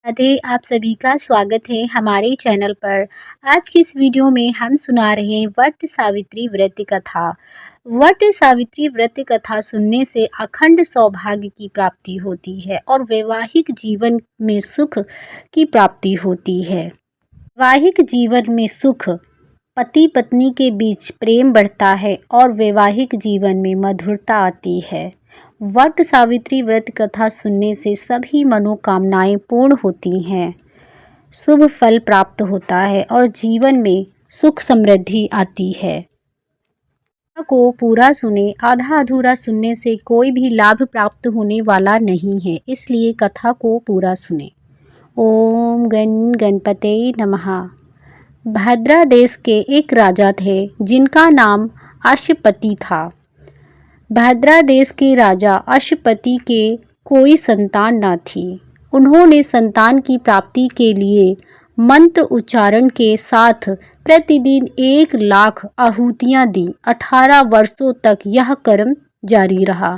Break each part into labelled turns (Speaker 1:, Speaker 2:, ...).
Speaker 1: राधे, आप सभी का स्वागत है हमारे चैनल पर। आज की इस वीडियो में हम सुना रहे हैं वट सावित्री व्रत कथा। वट सावित्री व्रत कथा सुनने से अखंड सौभाग्य की प्राप्ति होती है और वैवाहिक जीवन में सुख की प्राप्ति होती है। वैवाहिक जीवन में सुख, पति पत्नी के बीच प्रेम बढ़ता है और वैवाहिक जीवन में मधुरता आती है। वट सावित्री व्रत कथा सुनने से सभी मनोकामनाएं पूर्ण होती हैं, शुभ फल प्राप्त होता है और जीवन में सुख समृद्धि आती है। कथा को पूरा सुने, आधा अधूरा सुनने से कोई भी लाभ प्राप्त होने वाला नहीं है, इसलिए कथा को पूरा सुने। ओम गणपते नमः। भद्रा देश के एक राजा थे जिनका नाम अश्वपति था। भद्रा देश के राजा अश्वपति के कोई संतान न थी। उन्होंने संतान की प्राप्ति के लिए मंत्र उच्चारण के साथ प्रतिदिन 1,00,000 आहुतियाँ दी। 18 वर्षों तक यह कर्म जारी रहा।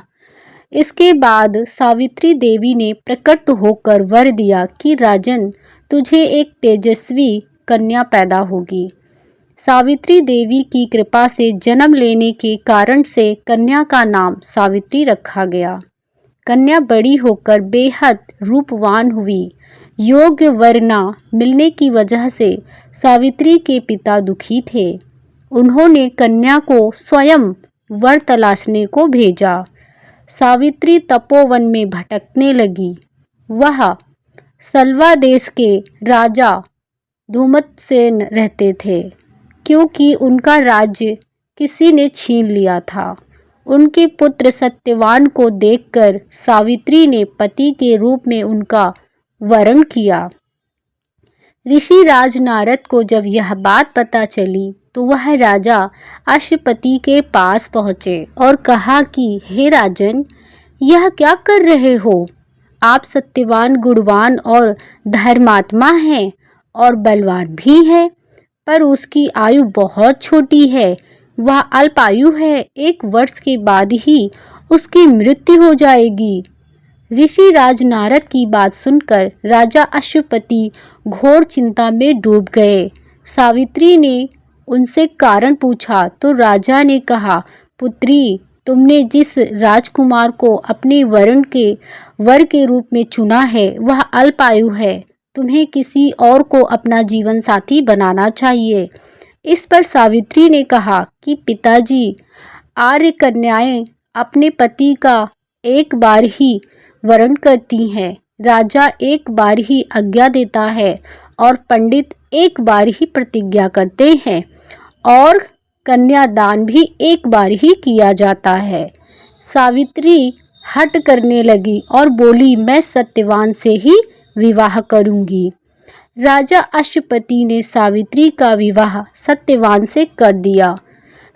Speaker 1: इसके बाद सावित्री देवी ने प्रकट होकर वर दिया कि राजन, तुझे एक तेजस्वी कन्या पैदा होगी। सावित्री देवी की कृपा से जन्म लेने के कारण से कन्या का नाम सावित्री रखा गया। कन्या बड़ी होकर बेहद रूपवान हुई। योग्य वर न मिलने की वजह से सावित्री के पिता दुखी थे। उन्होंने कन्या को स्वयं वर तलाशने को भेजा। सावित्री तपोवन में भटकने लगी। वह सलवा देश के राजा धूमतसेन रहते थे, क्योंकि उनका राज्य किसी ने छीन लिया था। उनके पुत्र सत्यवान को देखकर सावित्री ने पति के रूप में उनका वरण किया। ऋषि राज नारद को जब यह बात पता चली तो वह राजा अश्वपति के पास पहुँचे और कहा कि हे राजन, यह क्या कर रहे हो? आप सत्यवान, गुणवान और धर्मात्मा हैं और बलवान भी हैं, पर उसकी आयु बहुत छोटी है। वह अल्पायु है। 1 वर्ष के बाद ही उसकी मृत्यु हो जाएगी। ऋषि राज नारद की बात सुनकर राजा अश्वपति घोर चिंता में डूब गए। सावित्री ने उनसे कारण पूछा तो राजा ने कहा, पुत्री, तुमने जिस राजकुमार को अपने वर के रूप में चुना है वह अल्पायु है। तुम्हें किसी और को अपना जीवन साथी बनाना चाहिए। इस पर सावित्री ने कहा कि पिताजी, आर्य कन्याएं अपने पति का एक बार ही वरण करती हैं। राजा एक बार ही आज्ञा देता है और पंडित एक बार ही प्रतिज्ञा करते हैं और कन्यादान भी एक बार ही किया जाता है। सावित्री हट करने लगी और बोली, मैं सत्यवान से ही विवाह करूंगी। राजा अश्वपति ने सावित्री का विवाह सत्यवान से कर दिया।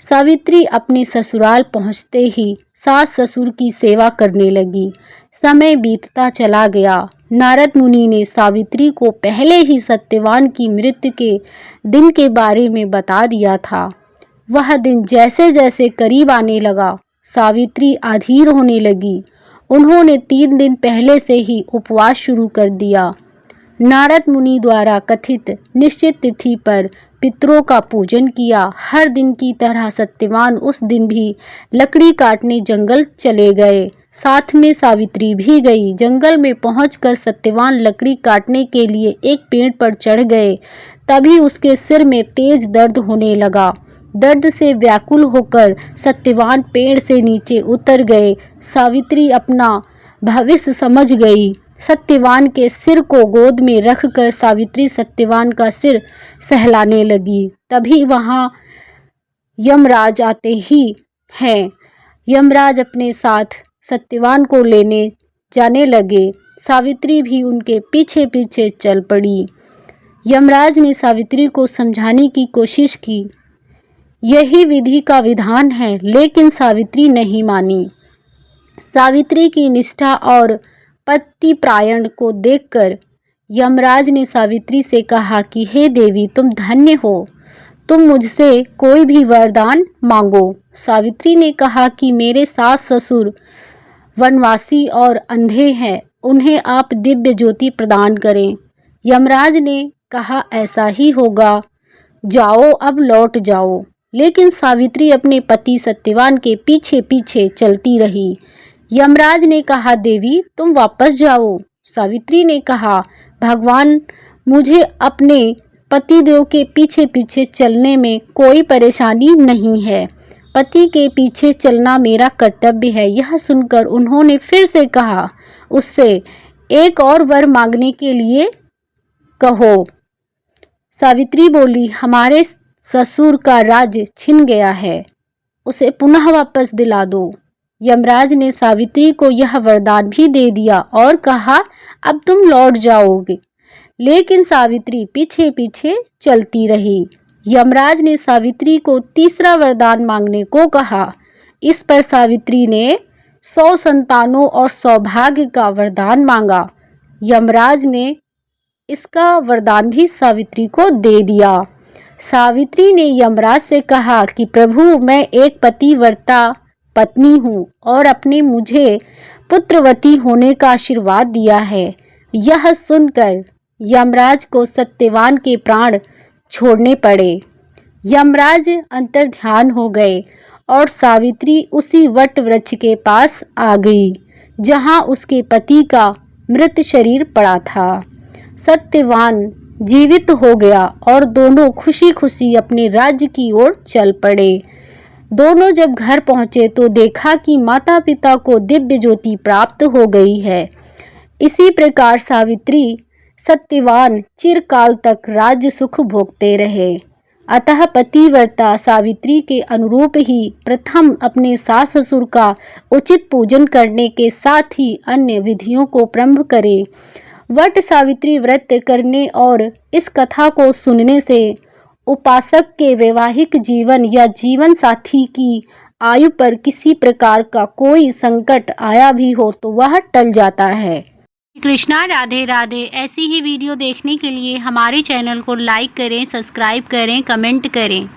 Speaker 1: सावित्री अपने ससुराल पहुंचते ही सास ससुर की सेवा करने लगी। समय बीतता चला गया। नारद मुनि ने सावित्री को पहले ही सत्यवान की मृत्यु के दिन के बारे में बता दिया था। वह दिन जैसे जैसे करीब आने लगा, सावित्री अधीर होने लगी। उन्होंने 3 दिन पहले से ही उपवास शुरू कर दिया। नारद मुनि द्वारा कथित निश्चित तिथि पर पितरों का पूजन किया। हर दिन की तरह सत्यवान उस दिन भी लकड़ी काटने जंगल चले गए। साथ में सावित्री भी गई। जंगल में पहुंचकर सत्यवान लकड़ी काटने के लिए एक पेड़ पर चढ़ गए। तभी उसके सिर में तेज दर्द होने लगा। दर्द से व्याकुल होकर सत्यवान पेड़ से नीचे उतर गए। सावित्री अपना भविष्य समझ गई। सत्यवान के सिर को गोद में रखकर सावित्री सत्यवान का सिर सहलाने लगी। तभी वहां यमराज आते ही हैं। यमराज अपने साथ सत्यवान को लेने जाने लगे। सावित्री भी उनके पीछे पीछे चल पड़ी। यमराज ने सावित्री को समझाने की कोशिश की, यही विधि का विधान है, लेकिन सावित्री नहीं मानी। सावित्री की निष्ठा और पतिपरायण को देखकर यमराज ने सावित्री से कहा कि हे देवी, तुम धन्य हो, तुम मुझसे कोई भी वरदान मांगो। सावित्री ने कहा कि मेरे सास ससुर वनवासी और अंधे हैं उन्हें आप दिव्य ज्योति प्रदान करें। यमराज ने कहा, ऐसा ही होगा, जाओ अब लौट जाओ। लेकिन सावित्री अपने पति सत्यवान के पीछे पीछे चलती रही। यमराज ने कहा, देवी तुम वापस जाओ। सावित्री ने कहा, भगवान मुझे अपने पतिदेव के पीछे पीछे चलने में कोई परेशानी नहीं है। पति के पीछे चलना मेरा कर्तव्य है। यह सुनकर उन्होंने फिर से कहा, उससे एक और वर मांगने के लिए कहो। सावित्री बोली, हमारे ससुर का राज छिन गया है, उसे पुनः वापस दिला दो। यमराज ने सावित्री को यह वरदान भी दे दिया और कहा, अब तुम लौट जाओगे। लेकिन सावित्री पीछे पीछे चलती रही। यमराज ने सावित्री को तीसरा वरदान मांगने को कहा। इस पर सावित्री ने 100 संतानों और सौभाग्य का वरदान मांगा। यमराज ने इसका वरदान भी सावित्री को दे दिया। सावित्री ने यमराज से कहा कि प्रभु, मैं एक पतिव्रता पत्नी हूँ और अपने मुझे पुत्रवती होने का आशीर्वाद दिया है। यह सुनकर यमराज को सत्यवान के प्राण छोड़ने पड़े। यमराज अंतर्ध्यान हो गए और सावित्री उसी वट वृक्ष के पास आ गई जहाँ उसके पति का मृत शरीर पड़ा था। सत्यवान जीवित हो गया और दोनों खुशी खुशी अपने राज्य की ओर चल पड़े। दोनों जब घर पहुँचे तो देखा कि माता पिता को दिव्य ज्योति प्राप्त हो गई है। इसी प्रकार सावित्री सत्यवान चिरकाल तक राज्य सुख भोगते रहे। अतः पतिव्रता सावित्री के अनुरूप ही प्रथम अपने सास ससुर का उचित पूजन करने के साथ ही अन्य विधियों को प्रारंभ करें। वट सावित्री व्रत करने और इस कथा को सुनने से उपासक के वैवाहिक जीवन या जीवन साथी की आयु पर किसी प्रकार का कोई संकट आया भी हो तो वह टल जाता है। कृष्णा, राधे राधे। ऐसी ही वीडियो देखने के लिए हमारे चैनल को लाइक करें, सब्सक्राइब करें, कमेंट करें।